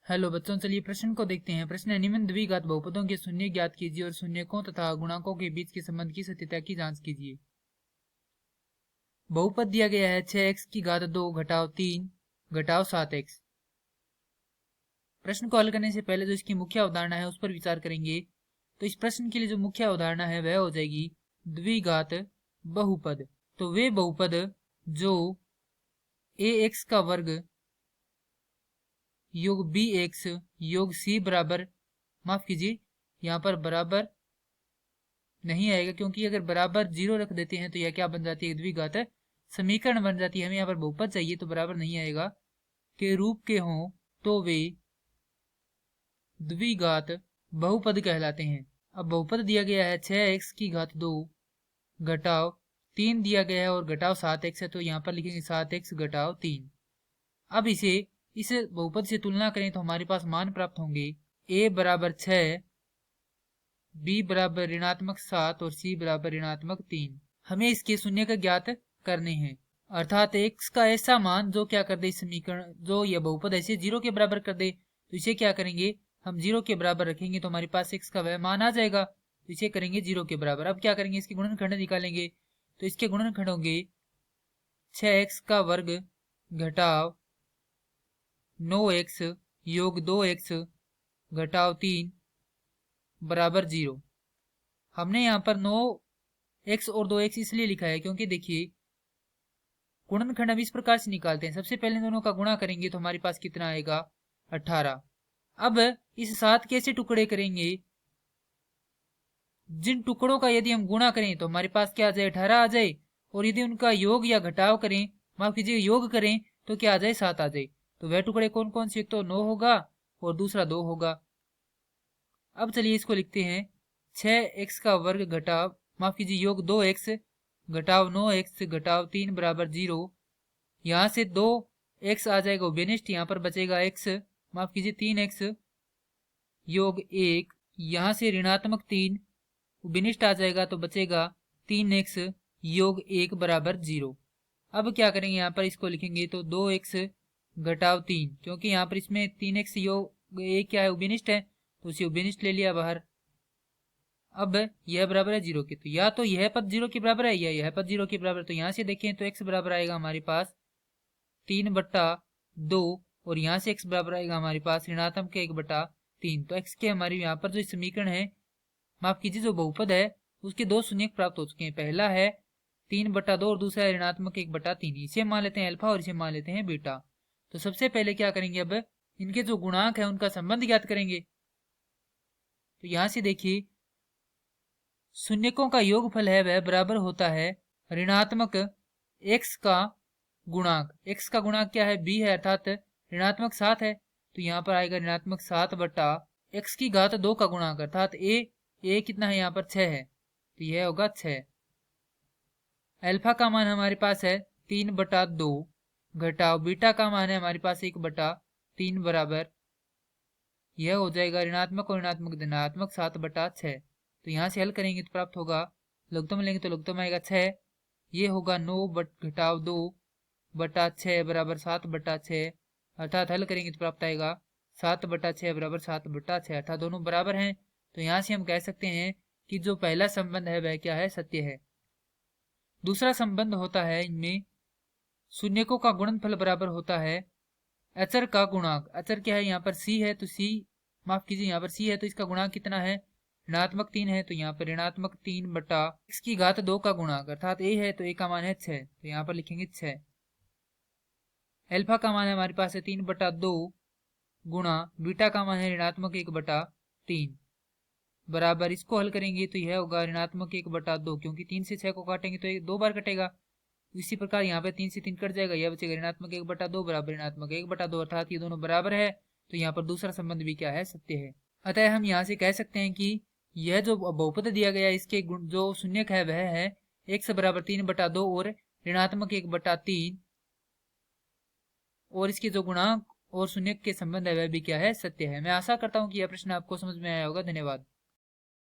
Hello बच्चों, चलिए प्रश्न को देखते हैं। प्रश्न है, निम्न द्विघात बहुपदों के शून्य ज्ञात कीजिए और शून्यकों तथा गुणांकों के बीच के संबंध की सत्यता की जांच कीजिए। बहुपद दिया गया है 6x की घात 2 घटाव 3 घटाव 7x। प्रश्न को हल करने से पहले जो इसकी मुख्य अवधारणा है उस पर विचार करेंगे। तो इस प्रश्न के लिए जो मुख्य अवधारणा है वह हो जाएगी द्विघात बहुपद। तो वे बहुपद जो ax का वर्ग योग bx योग c बराबर, माफ कीजिए यहाँ पर बराबर नहीं आएगा, क्योंकि अगर बराबर 0 रख देते हैं तो यह क्या बन जाती है, द्विघात समीकरण बन जाती है। हमें यहाँ पर बहुपद चाहिए तो बराबर नहीं आएगा के रूप के हों तो वे द्विघात बहुपद कहलाते हैं। अब बहुपद दिया गया है 6x की घात 2 घटाव 3 दिया गया है और घटाव 7x है, तो यहाँ पर लिखेंगे 7x घटाव 3। अब इस बहुपद से तुलना करें तो हमारे पास मान प्राप्त होंगे a बराबर 6, b बराबर ऋणात्मक 7 और c बराबर ऋणात्मक 3। हमें इसके शून्य का ज्ञात करने हैं, अर्थात x का ऐसा मान जो क्या कर दे, इस समीकरण जो यह बहुपद ऐसे 0 के बराबर कर दे। तो इसे क्या करेंगे, हम 0 के बराबर रखेंगे तो हमारे पास x का वह मान आ जाएगा। तो इसे करेंगे 0 के बराबर। अब क्या करेंगे, इसके गुणनखंड निकालेंगे। तो इसके गुणनखंड होंगे 6x का वर्ग घटाव 9x योग 2x घटाव 3 बराबर 0। हमने यहाँ पर 9x और 2x इसलिए लिखा है क्योंकि देखिए गुणनखंड हम इस प्रकार से निकालते हैं। सबसे पहले दोनों का गुणा करेंगे तो हमारे पास कितना आएगा, 18। अब इस 7 कैसे टुकड़े करेंगे, जिन टुकड़ों का यदि हम गुणा करें तो हमारे पास क्या आ जाए, 18 आ जाए, और यदि उनका योग या घटाव करें, माफ कीजिए योग करें, तो क्या आ जाए, 7 आ जाए। तो वह टुकड़े कौन कौन से, एक तो 9 होगा और दूसरा 2 होगा। अब चलिए इसको लिखते हैं 6x का वर्ग घटाव, माफ कीजिए योग 2x घटाव 9x घटाव 3 बराबर 0। यहाँ से 2x आ जाएगा बेनिष्ठ, यहाँ पर बचेगा x, माफ कीजिए 3x योग 1, यहाँ से ऋणात्मक 3 विनिष्ट आ जाएगा तो बचेगा 3x योग 1 बराबर 0। अब क्या करेंगे, यहाँ पर इसको लिखेंगे तो 2x घटाव 3, क्योंकि यहाँ पर इसमें 3x योग 1 क्या है, उबिनिष्ट है, तो उसे उबिनिष्ट ले लिया बाहर। अब यह बराबर है 0 के, तो या तो यह पद 0 के बराबर है या यह पद 0 के बराबर। तो यहाँ से देखें तो x बराबर आएगा हमारे पास 3/2 और यहाँ से x बराबर आएगा हमारे पास ऋणात्मक 1/3। तो x के हमारे यहाँ पर जो समीकरण है, माफ कीजिए जो बहुपद है, उसके दो शून्य प्राप्त हो चुके हैं। पहला है 3/2 और दूसरा है ऋणात्मक 1/3। इसे मान लेते हैं अल्फा और इसे मान लेते हैं बीटा। तो सबसे पहले क्या करेंगे, अब इनके जो गुणांक है उनका संबंध ज्ञात करेंगे। तो यहां से देखिए शून्यकों का योगफल है वह बराबर होता है ऋणात्मक x का गुणांक। x का गुणांक क्या है, b है, अर्थात ऋणात्मक 7 है, तो यहाँ पर आएगा ऋणात्मक 7 बटा x की घात 2 का गुणांक, अर्थात a कितना है, यहाँ पर 6 है, तो यह होगा 6। अल्फा का मान हमारे पास है 3/2 घटाव बीटा का मान है हमारे पास 1/3 बराबर, यह हो जाएगा ऋणात्मक और ऋणात्मक धनात्मक 7/6। तो यहाँ से हल करेंगे तो प्राप्त होगा, लघुत्तम लेंगे तो लघुत्तम आएगा 6, ये होगा 9 घटाव 2 बटा 6 बराबर 7/6, अर्थात हल करेंगे तो प्राप्त आएगा 7/6 बराबर 7/6, अर्थात दोनों बराबर हैं। तो यहाँ से हम कह सकते हैं कि जो पहला संबंध है वह क्या है, सत्य है। दूसरा संबंध होता है इनमें शून्यकों का गुणनफल बराबर होता है अचर का गुणांक। अचर क्या है, यहाँ पर c है, तो c, माफ कीजिए यहाँ पर c है तो इसका गुणांक कितना है, ऋणात्मक 3 है, तो यहाँ पर ऋणात्मक 3 बटा x की घात 2 का गुणांक, अर्थात a है तो a का मान है 6, तो यहाँ पर लिखेंगे 6। अल्फा का मान है हमारे पास है 3/2 गुणा बीटा का मान है ऋणात्मक 1/3 बराबर, इसको हल करेंगे तो यह होगा ऋणात्मक 1/2, क्योंकि 3 से 6 को काटेंगे तो 2 बार कटेगा। इसी प्रकार यहाँ पे 3 से 3 कट जाएगा, यह बचेगा ऋणात्मक 1/2 बराबर ऋणात्मक 1/2, अर्थात ये दोनों बराबर है। तो यहाँ पर दूसरा संबंध भी क्या है, सत्य है। अतः हम यहाँ से कह सकते हैं कि यह जो बहुपद दिया गया है इसके जो शून्यक है वह है x बराबर 3/2 और ऋणात्मक 1/3, और इसके जो गुणांक और शून्यक के संबंध है वह भी क्या है, सत्य है। मैं आशा करता हूँ कि यह प्रश्न आपको समझ में आया होगा। धन्यवाद।